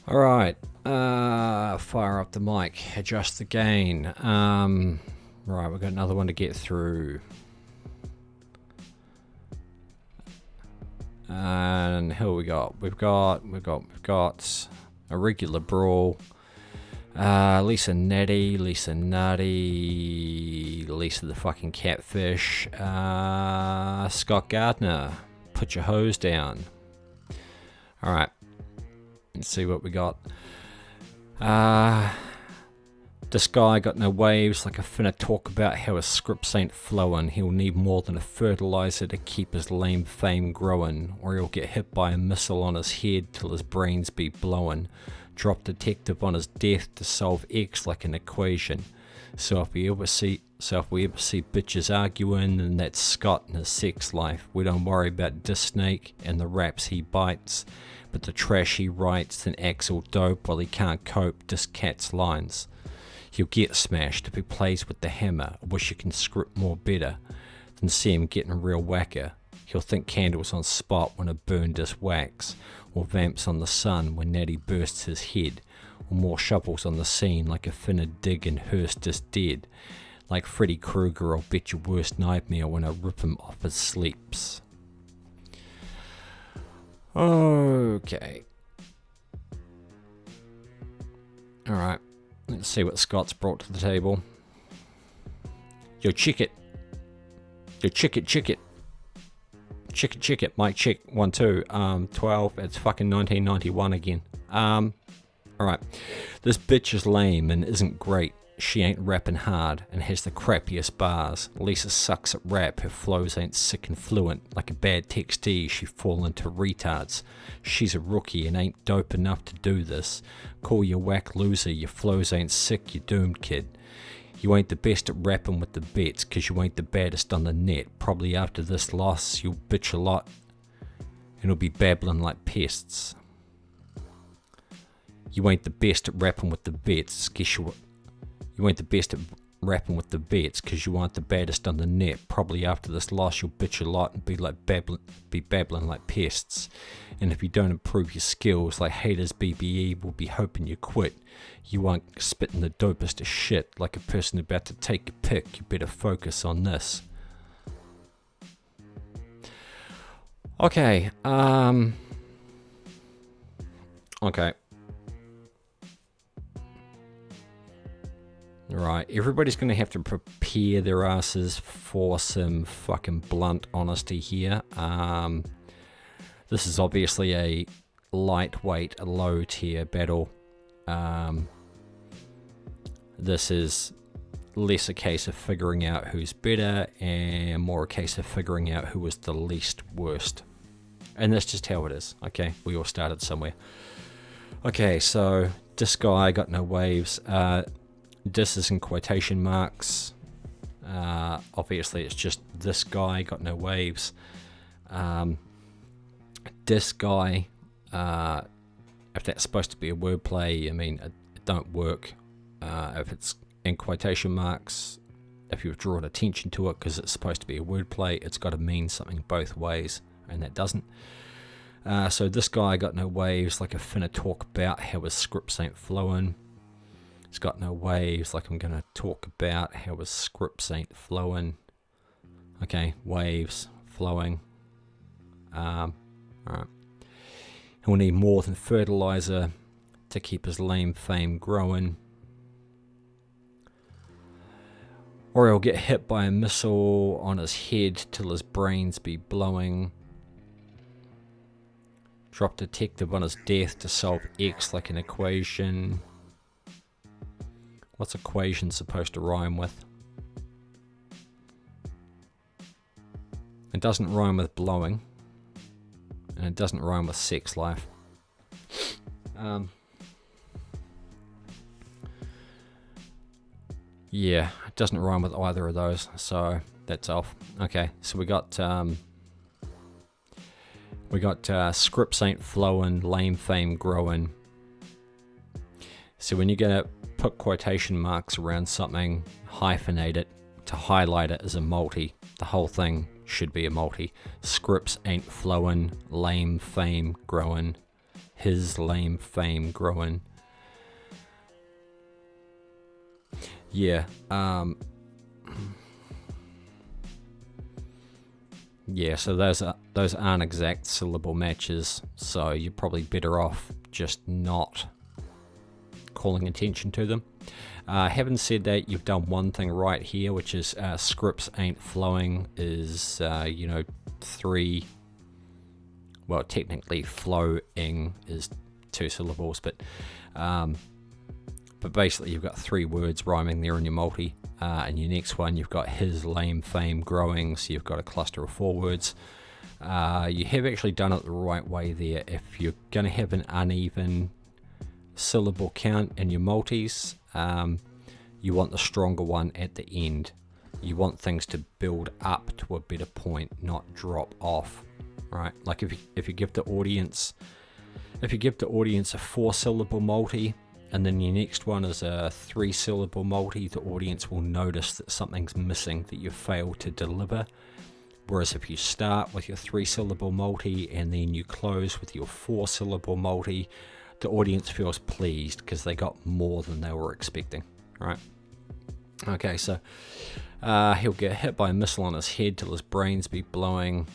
Alright, fire up the mic, adjust the gain. Right, we've got another one to get through. And who we got? We've got a regular brawl. Lisa Nati, Lisa the fucking catfish. Scott Gardner, put your hose down. Alright, let's see what we got. This guy got no waves, like a finna talk about how his scripts ain't flowing. He'll need more than a fertilizer to keep his lame fame growing, or he'll get hit by a missile on his head till his brains be blowing. Drop detective on his death to solve X like an equation. So if we ever see bitches arguing, then that's Scott and his sex life. We don't worry about this snake and the raps he bites, but the trash he writes and acts all dope while he can't cope. This cat's lines. He'll get smashed if he plays with the hammer. I wish you can script more better than see him getting real whacker. He'll think candles on spot when a burn this wax, or vamps on the sun when Natty bursts his head, or more shovels on the scene like a finna dig and hearse this dead. Like Freddy Krueger, I'll bet your worst nightmare when I rip him off his sleeps. Okay. Alright. Let's see what Scott's brought to the table. Yo, chick it. Yo, chick it. Chick it. Mic check. 1, 2. 12. It's fucking 1991 again. Alright. This bitch is lame and isn't great. She ain't rapping hard and has the crappiest bars. Lisa sucks at rap, her flows ain't sick and fluent. Like a bad textee, she fall into retards. She's a rookie and ain't dope enough to do this. Call you whack loser, your flows ain't sick, you doomed kid. You ain't the best at rapping with the bets, cause you ain't the baddest on the net. Probably after this loss, you'll bitch a lot and it'll be babbling like pests. You ain't the best at rapping with the bets, You ain't the best at rapping with the bets because you aren't the baddest on the net. Probably after this loss you'll bitch a lot and be babbling like pests. And if you don't improve your skills, like haters BBE will be hoping you quit. You aren't spitting the dopest of shit like a person about to take a pick. You better focus on this. Okay, okay. Right, everybody's going to have to prepare their asses for some fucking blunt honesty here. This is obviously a lightweight, low tier battle. This is less a case of figuring out who's better and more a case of figuring out who was the least worst. And that's just how it is, okay? We all started somewhere. Okay, so this guy got no waves. This is in quotation marks. Obviously it's just this guy got no waves. This guy, if that's supposed to be a wordplay, I mean, it don't work. If it's in quotation marks, if you've drawn attention to it because it's supposed to be a wordplay, it's got to mean something both ways, and that doesn't. So this guy got no waves, like a finna talk about how his scripts ain't flowing. It's got no waves, like I'm going to talk about how his scripts ain't flowing. Okay, waves, flowing. Alright. He'll need more than fertilizer to keep his lame fame growing. Or he'll get hit by a missile on his head till his brains be blowing. Drop detective on his death to solve X like an equation. What's equation supposed to rhyme with? It doesn't rhyme with blowing. And it doesn't rhyme with sex life. Yeah, it doesn't rhyme with either of those, so that's off. Okay, so we got scripts ain't flowing, lame fame growing. So when you're gonna put quotation marks around something, hyphenate it to highlight it as a multi. The whole thing should be a multi. Scripts ain't flowing, lame fame growing. his lame fame growing. Yeah, yeah, so those aren't exact syllable matches, so you're probably better off just not calling attention to them. Having said that, you've done one thing right here, which is scripts ain't flowing is, 3, well, technically flowing is 2 syllables, but basically you've got 3 words rhyming there in your multi. And your next one, you've got his lame fame growing, so you've got a cluster of 4 words. You have actually done it the right way there. If you're going to have an uneven syllable count in your multis, you want the stronger one at the end. You want things to build up to a better point, not drop off, right? Like if you give the audience a 4-syllable multi, and then your next one is a 3-syllable multi, the audience will notice that something's missing that you failed to deliver. Whereas if you start with your 3-syllable multi and then you close with your 4-syllable multi, the audience feels pleased because they got more than they were expecting, right? Okay, so he'll get hit by a missile on his head till his brains be blowing.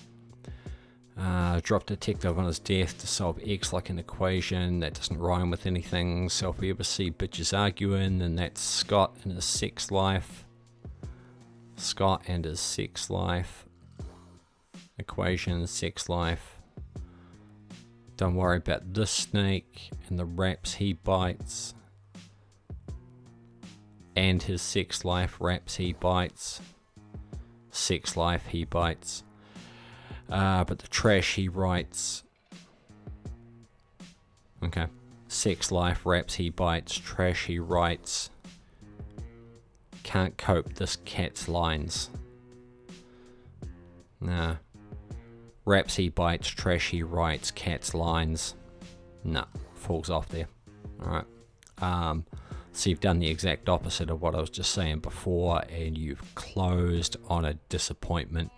Drop detective on his death to solve X like an equation. That doesn't rhyme with anything. So if we ever see bitches arguing, then that's Scott and his sex life. Scott and his sex life. Equation, sex life. Don't worry about this snake and the raps he bites. And his sex life, raps he bites. Sex life he bites. But the trash he writes. Okay. Sex life, raps he bites, trash he writes. Can't cope this cat's lines. Nah. Raps he bites, trash he writes, cat's lines. Nah, falls off there. Alright. So you've done the exact opposite of what I was just saying before, and you've closed on a disappointment.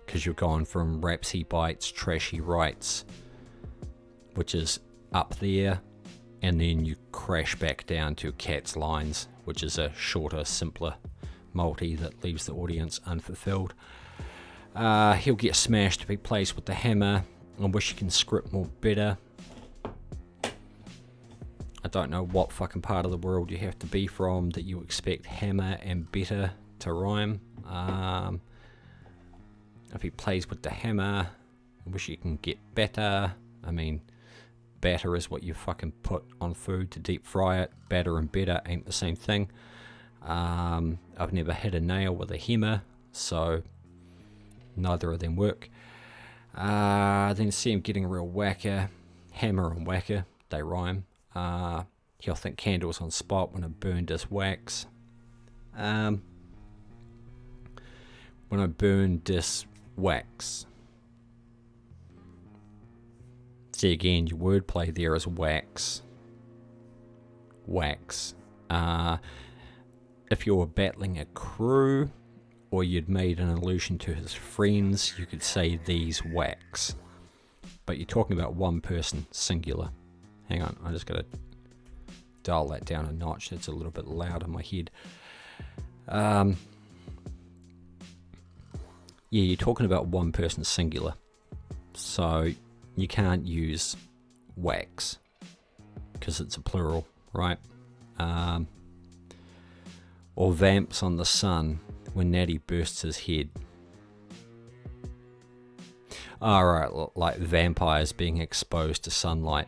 Because you've gone from raps he bites, trash he writes, which is up there, and then you crash back down to cat's lines, which is a shorter, simpler multi that leaves the audience unfulfilled. He'll get smashed if he plays with the hammer. I wish you can script more better. I don't know what fucking part of the world you have to be from that you expect hammer and better to rhyme. If he plays with the hammer, I wish you can get better. I mean, batter is what you fucking put on food to deep fry it. Batter and better ain't the same thing. I've never hit a nail with a hammer, so neither of them work. Then see him getting a real whacker. Hammer and whacker, they rhyme. He'll think candles on spot when I burned his wax. When I burned this wax. See again, your wordplay there is wax. Wax. If you were battling a crew, or you'd made an allusion to his friends, you could say these wax. But you're talking about one person, singular. Hang on, I just gotta dial that down a notch. It's a little bit loud in my head. Yeah, you're talking about one person singular. So you can't use wax because it's a plural, right? Or vamps on the sun when Natty bursts his head. Alright, like vampires being exposed to sunlight.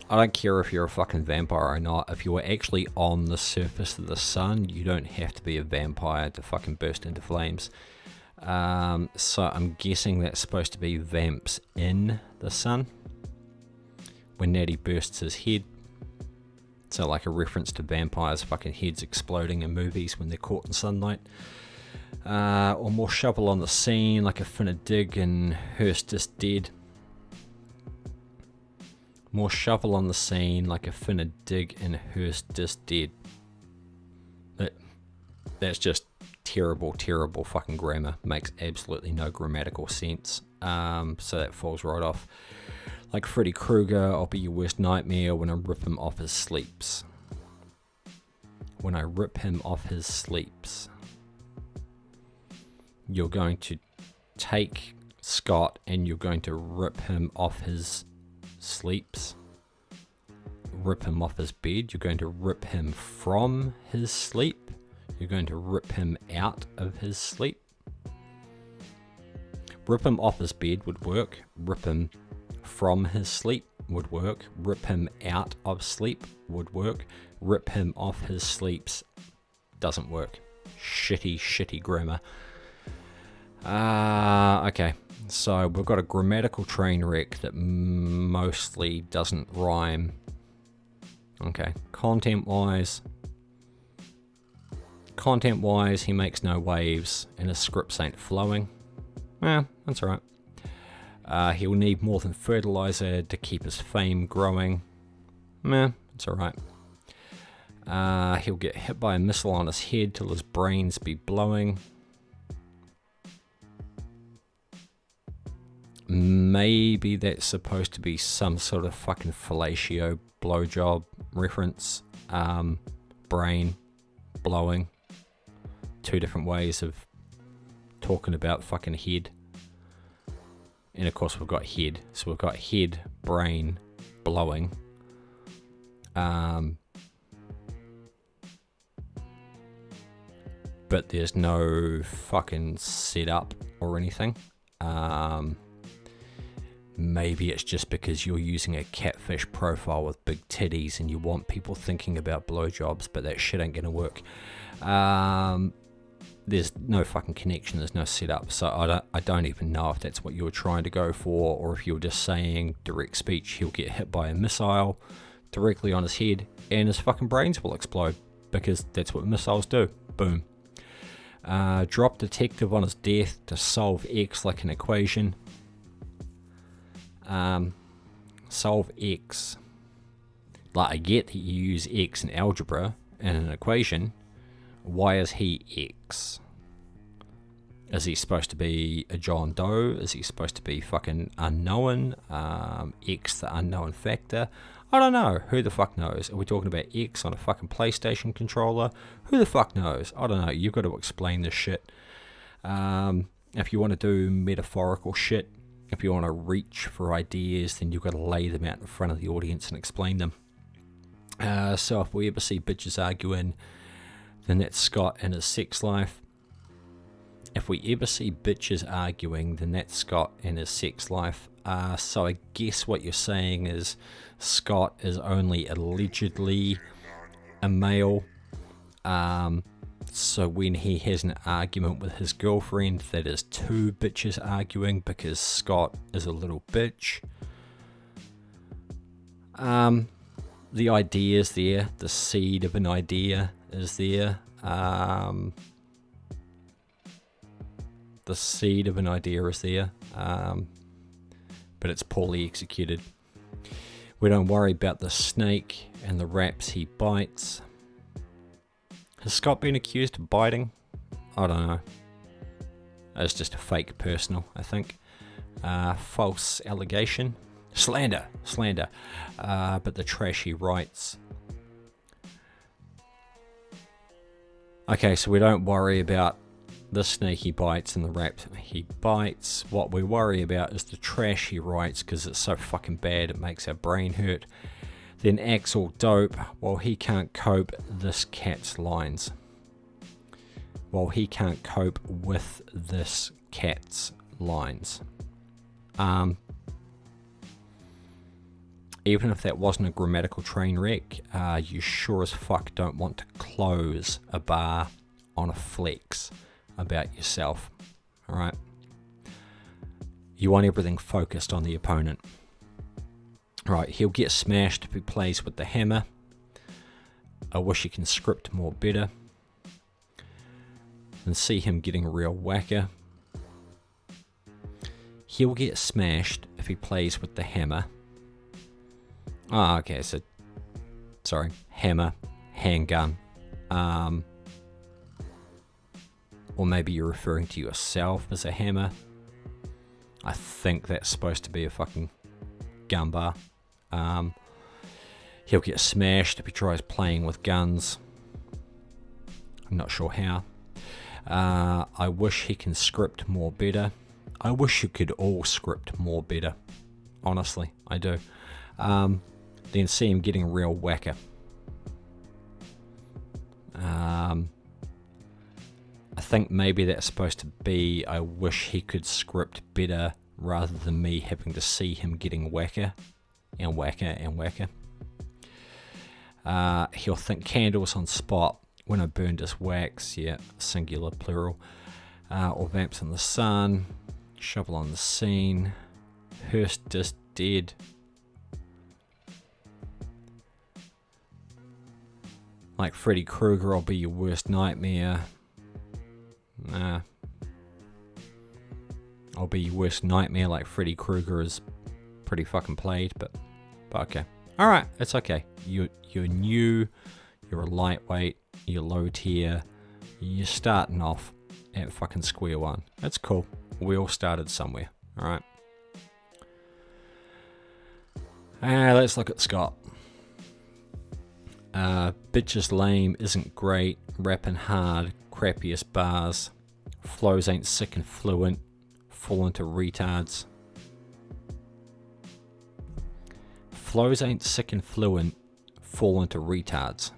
I don't care if you're a fucking vampire or not. If you were actually on the surface of the sun, you don't have to be a vampire to fucking burst into flames. So I'm guessing that's supposed to be vamps in the sun. When Natty bursts his head. So like a reference to vampires' fucking heads exploding in movies when they're caught in sunlight. Or more shovel on the scene, like a finna dig and Hearst is dead. More shovel on the scene, like a finna dig and Hearst is dead. That's just terrible, terrible fucking grammar. Makes absolutely no grammatical sense. So that falls right off. Like Freddy Krueger, I'll be your worst nightmare when I rip him off his sleeps. When I rip him off his sleeps. You're going to take Scott and you're going to rip him off his sleeps. Rip him off his bed. You're going to rip him from his sleep. You're going to rip him out of his sleep. Rip him off his bed would work. Rip him from his sleep would work. Rip him out of sleep would work. Rip him off his sleeps doesn't work. Shitty grammar. Okay, so we've got a grammatical train wreck that mostly doesn't rhyme. Okay, content-wise, he makes no waves and his scripts ain't flowing. That's alright. He'll need more than fertilizer to keep his fame growing. That's alright. He'll get hit by a missile on his head till his brains be blowing. Maybe that's supposed to be some sort of fucking fellatio blowjob reference. Brain blowing. Two different ways of talking about fucking head. And of course we've got head. So we've got head, brain, blowing. But there's no fucking setup or anything. Maybe it's just because you're using a catfish profile with big titties and you want people thinking about blowjobs, but that shit ain't gonna work. There's no fucking connection, there's no setup, so I don't even know if that's what you were trying to go for, or if you were just saying direct speech, he'll get hit by a missile directly on his head and his fucking brains will explode, because that's what missiles do. Boom. Drop detective on his death to solve X like an equation. Solve X. Like, I get that you use X in algebra and an equation. Why is he X? Is he supposed to be a John Doe? Is he supposed to be fucking unknown? X, the unknown factor? I don't know. Who the fuck knows? Are we talking about X on a fucking PlayStation controller? Who the fuck knows? I don't know. You've got to explain this shit. If you want to do metaphorical shit, if you want to reach for ideas, then you've got to lay them out in front of the audience and explain them. So if we ever see bitches arguing, then that's Scott and his sex life. If we ever see bitches arguing, then that's Scott and his sex life. So I guess what you're saying is Scott is only allegedly a male. So when he has an argument with his girlfriend, that is two bitches arguing because Scott is a little bitch. The idea is there. The seed of an idea is there. The seed of an idea is there. But it's poorly executed. We don't worry about the snake and the raps he bites. Has Scott been accused of biting? I don't know. It's just a fake personal, I think. False allegation. Slander. But the trash he writes. Okay, so we don't worry about the snake he bites and the rap he bites. What we worry about is the trash he writes, because it's so fucking bad it makes our brain hurt. Then acts all dope while he can't cope this cat's lines. While he can't cope with this cat's lines. Even if that wasn't a grammatical train wreck, you sure as fuck don't want to close a bar on a flex about yourself. Alright? You want everything focused on the opponent. Right, he'll get smashed if he plays with the hammer. I wish he can script more better. And see him getting real whacker. He'll get smashed if he plays with the hammer. Okay, so... Sorry, hammer, handgun. Or maybe you're referring to yourself as a hammer. I think that's supposed to be a fucking gun bar. He'll get smashed if he tries playing with guns. I'm not sure how. I wish he can script more better. I wish you could all script more better. Honestly, I do. Then see him getting real whacker. I think maybe that's supposed to be, I wish he could script better, rather than me having to see him getting whacker and whacker and whacker. He'll think candles on spot when I burned his wax, yeah, singular, plural. Or vamps in the sun, shovel on the scene, hearse just dead. Like Freddy Krueger, I'll be your worst nightmare. Nah. I'll be your worst nightmare, like Freddy Krueger is pretty fucking played, but okay. Alright, it's okay. You're new, you're a lightweight, you're low tier, you're starting off at fucking square one. That's cool. We all started somewhere, alright? Let's look at Scott. Bitch is lame, isn't great, rapping hard, crappiest bars, flows ain't sick and fluent, fall into retards. Flows ain't sick and fluent, fall into retards.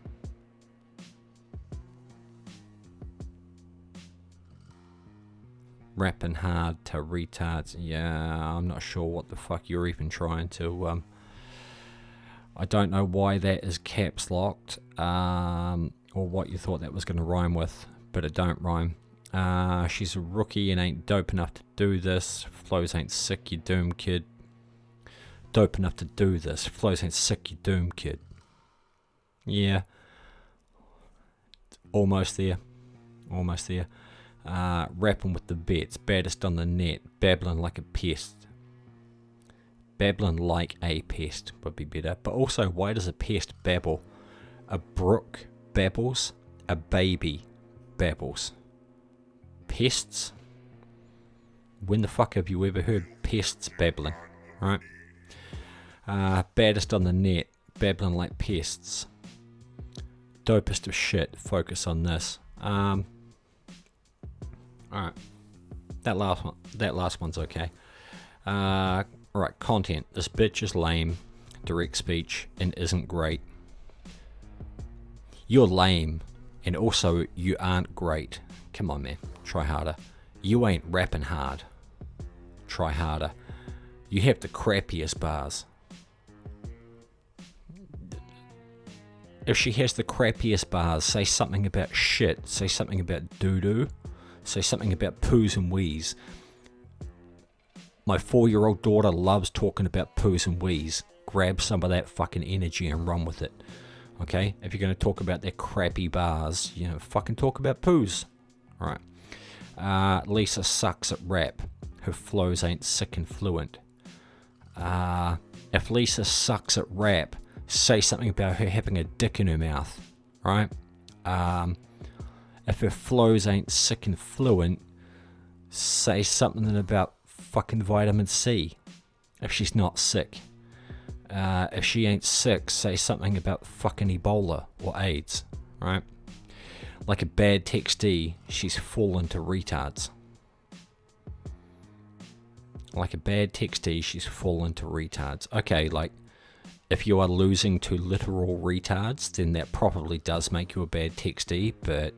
Rapping hard to retards. Yeah, I'm not sure what the fuck you're even trying to... I don't know why that is caps locked, or what you thought that was going to rhyme with, but it don't rhyme. She's a rookie and ain't dope enough to do this. Flows ain't sick, you doom kid. Dope enough to do this. Flows ain't sick, you doom kid. Yeah. Almost there. Almost there. Rapping with the bets. Baddest on the net. Babbling like a pest. Babbling like a pest would be better. But also, why does a pest babble? A brook babbles. A baby babbles. Pests? When the fuck have you ever heard pests babbling? Right? Baddest on the net. Babbling like pests. Dopest of shit. Focus on this. Alright. That last one's okay. Alright, content. This bitch is lame, direct speech, and isn't great. You're lame, and also you aren't great. Come on, man. Try harder. You ain't rapping hard. Try harder. You have the crappiest bars. If she has the crappiest bars, say something about shit. Say something about doo-doo. Say something about poos and wheeze. My 4-year-old daughter loves talking about poos and wheeze. Grab some of that fucking energy and run with it. Okay? If you're going to talk about their crappy bars, you know, fucking talk about poos. Alright. Lisa sucks at rap. Her flows ain't sick and fluent. If Lisa sucks at rap, say something about her having a dick in her mouth. Right? If her flows ain't sick and fluent, say something about fucking vitamin C. If she's not sick. If she ain't sick, say something about fucking Ebola or AIDS. Right? Like a bad textee, she's fallen to retards. Like a bad textee, she's fallen to retards. Okay, like, if you are losing to literal retards, then that probably does make you a bad textee, but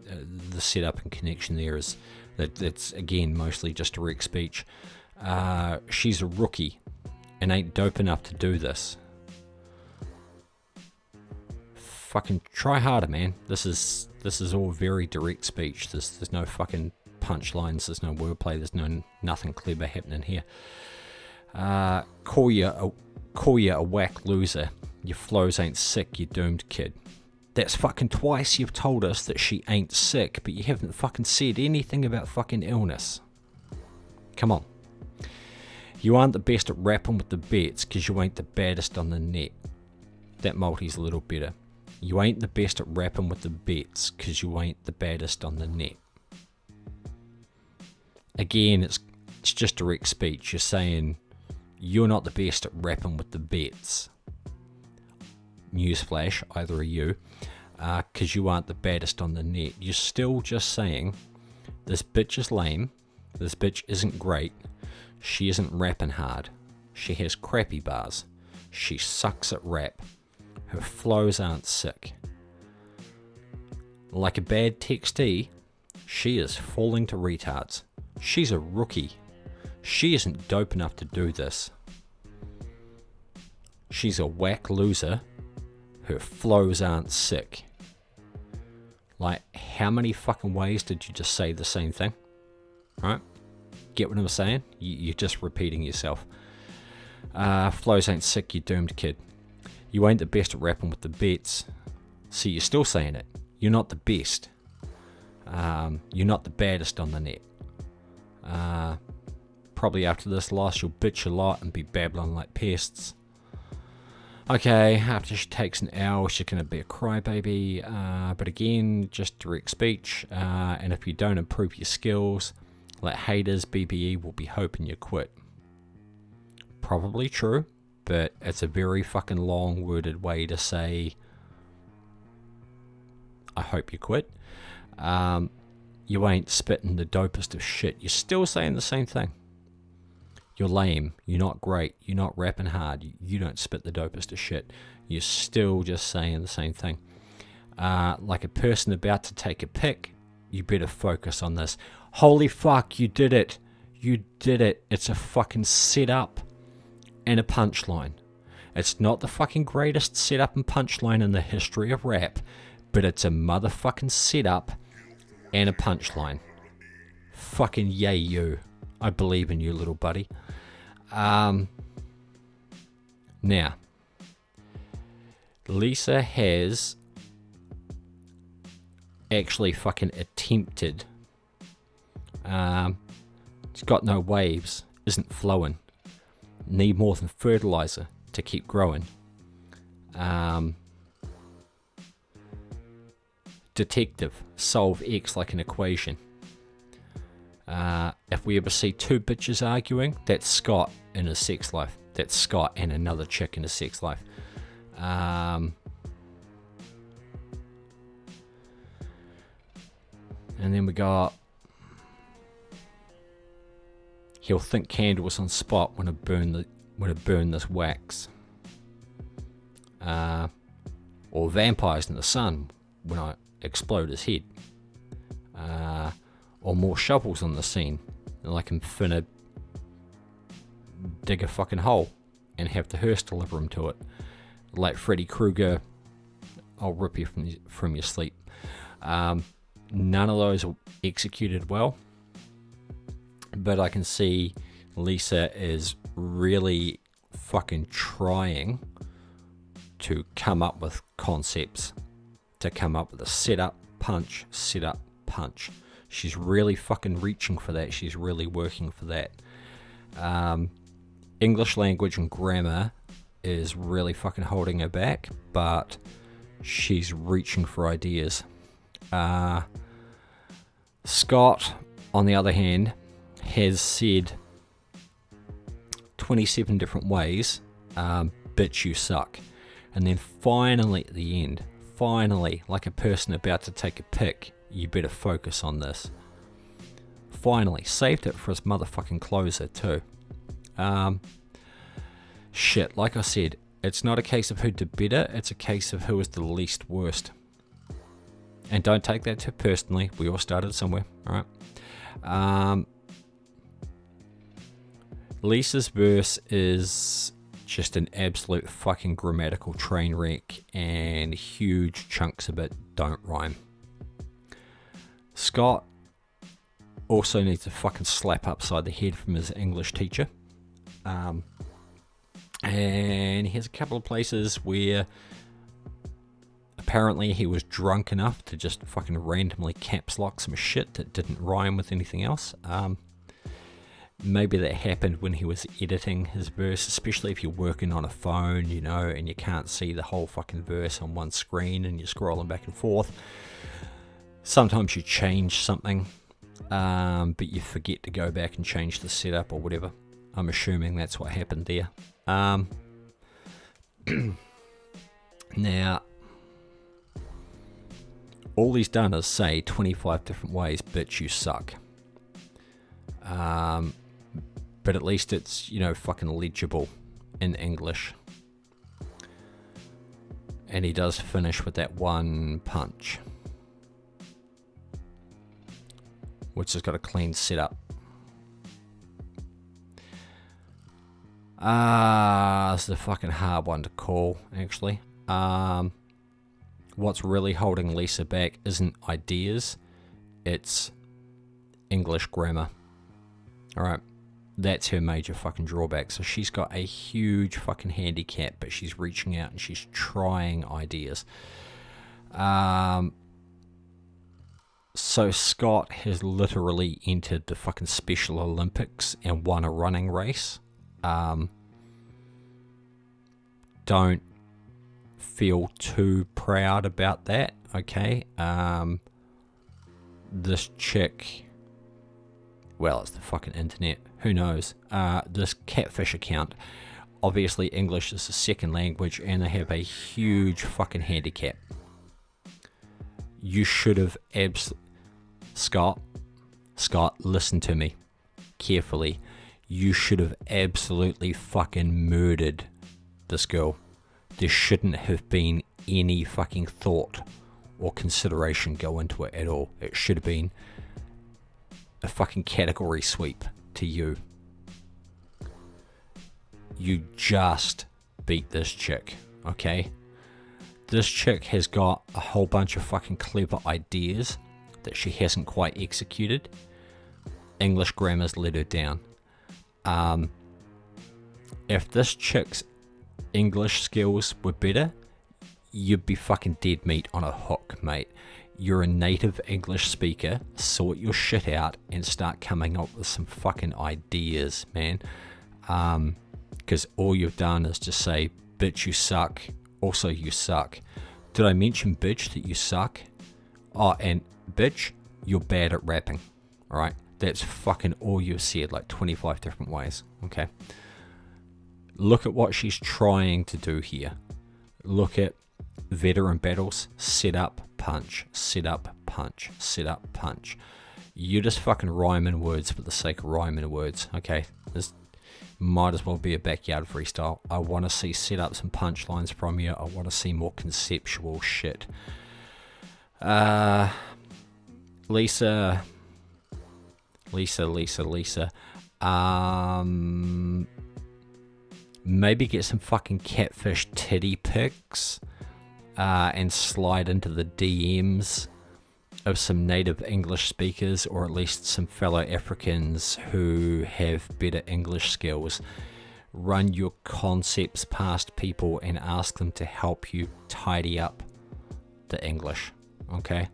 the setup and connection there is that's again mostly just direct speech. She's a rookie and ain't dope enough to do this. Fucking try harder, man. This is all very direct speech. There's no fucking punchlines. There's no wordplay. There's nothing clever happening here. Call you a whack loser. Your flows ain't sick, you doomed kid. That's fucking twice you've told us that she ain't sick, but you haven't fucking said anything about fucking illness. Come on. You aren't the best at rapping with the bets because you ain't the baddest on the net. That multi's a little better. You ain't the best at rapping with the bets because you ain't the baddest on the net. Again, it's it's just direct speech. You're saying you're not the best at rapping with the bets. Newsflash, either are you, because you aren't the baddest on the net. You're still just saying, this bitch is lame, this bitch isn't great, she isn't rapping hard, she has crappy bars, she sucks at rap, her flows aren't sick. Like a bad textee, she is falling to retards. She's a rookie. She isn't dope enough to do this. She's a whack loser. Her flows aren't sick. Like, how many fucking ways did you just say the same thing? Right? Get what I'm saying? You're just repeating yourself. Flows ain't sick, you doomed kid. You ain't the best at rapping with the bets. See, you're still saying it. You're not the best. You're not the baddest on the net. Probably after this loss, you'll bitch a lot and be babbling like pests. Okay, after she takes an L, she's going to be a crybaby. But again, just direct speech. And if you don't improve your skills, like haters, BBE will be hoping you quit. Probably true, but it's a very fucking long-worded way to say, I hope you quit. You ain't spitting the dopest of shit. You're still saying the same thing. You're lame. You're not great. You're not rapping hard. You don't spit the dopest of shit. You're still just saying the same thing. Like a person about to take a pic, you better focus on this. Holy fuck, you did it. You did it. It's a fucking setup and a punchline. It's not the fucking greatest setup and punchline in the history of rap, but it's a motherfucking setup and a punchline. Fucking yay you. I believe in you, little buddy. Now, Lisa has actually fucking attempted. It's got no waves, isn't flowing. Need more than fertilizer to keep growing. Detective, solve X like an equation. If we ever see two bitches arguing, that's Scott in his sex life. That's Scott and another chick in his sex life. And then we got, he'll think candles on spot when I burn this wax. Or vampires in the sun when I explode his head. Or more shovels on the scene, like I'm finna dig a fucking hole and have the hearse deliver him to it. Like Freddy Krueger, I'll rip you from your sleep. None of those are executed well, but I can see Lisa is really fucking trying to come up with concepts, to come up with a setup, punch, setup, punch. She's really fucking reaching for that. She's really working for that. English language and grammar is really fucking holding her back, but she's reaching for ideas. Scott, on the other hand, has said 27 different ways, bitch you suck. And then finally at the end, finally, like a person about to take a pic, you better focus on this. Finally, saved it for his motherfucking closer too. Shit, like I said, it's not a case of who did better, it's a case of who was the least worst. And don't take that too personally, we all started somewhere, alright? Lisa's verse is just an absolute fucking grammatical train wreck, and huge chunks of it don't rhyme. Scott also needs a fucking slap upside the head from his English teacher. And he has a couple of places where apparently he was drunk enough to just fucking randomly caps lock some shit that didn't rhyme with anything else. Maybe that happened when he was editing his verse, especially if you're working on a phone, you know, and you can't see the whole fucking verse on one screen and you're scrolling back and forth. Sometimes you change something but you forget to go back and change the setup or whatever. I'm assuming that's what happened there. Now, all he's done is say 25 different ways, bitch, you suck. But at least it's, you know, fucking legible in English. And he does finish with that one punch, which has got a clean setup. It's a fucking hard one to call, actually. What's really holding Lisa back isn't ideas, it's English grammar. Alright, that's her major fucking drawback. So she's got a huge fucking handicap, but she's reaching out and she's trying ideas. So Scott has literally entered the fucking Special Olympics and won a running race. Don't feel too proud about that, okay? This chick, well, it's the fucking internet, who knows? This catfish account, obviously English is a second language and they have a huge fucking handicap. You should have Scott, listen to me carefully. You should have absolutely fucking murdered this girl. There shouldn't have been any fucking thought or consideration go into it at all. It should have been a fucking category sweep to you. You just beat this chick, okay? This chick has got a whole bunch of fucking clever ideas that she hasn't quite executed. English grammar's let her down. If this chick's English skills were better, you'd be fucking dead meat on a hook, mate. You're a native English speaker, sort your shit out and start coming up with some fucking ideas, man. Because all you've done is just say, bitch, you suck. Also, you suck. Did I mention, bitch, that you suck? Oh, and bitch, you're bad at rapping. Alright? That's fucking all you've said, like 25 different ways. Okay? Look at what she's trying to do here. Look at veteran battles. Set up, punch. Set up, punch. Set up, punch. You just fucking rhyming words for the sake of rhyming words. Okay? This might as well be a backyard freestyle. I want to see setups and punchlines from you. I want to see more conceptual shit. Lisa. Maybe get some fucking catfish titty pics and slide into the DMs of some native English speakers, or at least some fellow Africans who have better English skills. Run your concepts past people and ask them to help you tidy up the English, okay?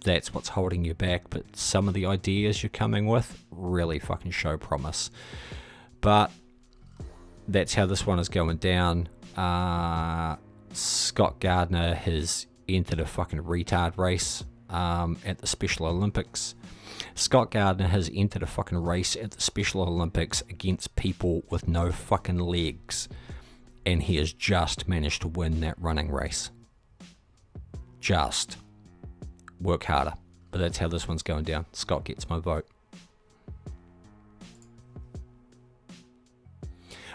That's what's holding you back, but some of the ideas you're coming with really fucking show promise. But that's how this one is going down. Scott Gardner has entered a fucking retard race at the Special Olympics. Scott Gardner has entered a fucking race at the Special Olympics against people with no fucking legs, and he has just managed to win that running race. Just work harder. But that's how this one's going down. Scott gets my vote.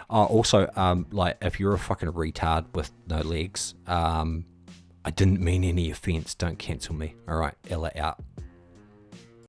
Also, like, if you're a fucking retard with no legs, I didn't mean any offense. Don't cancel me. Alright, Ella out.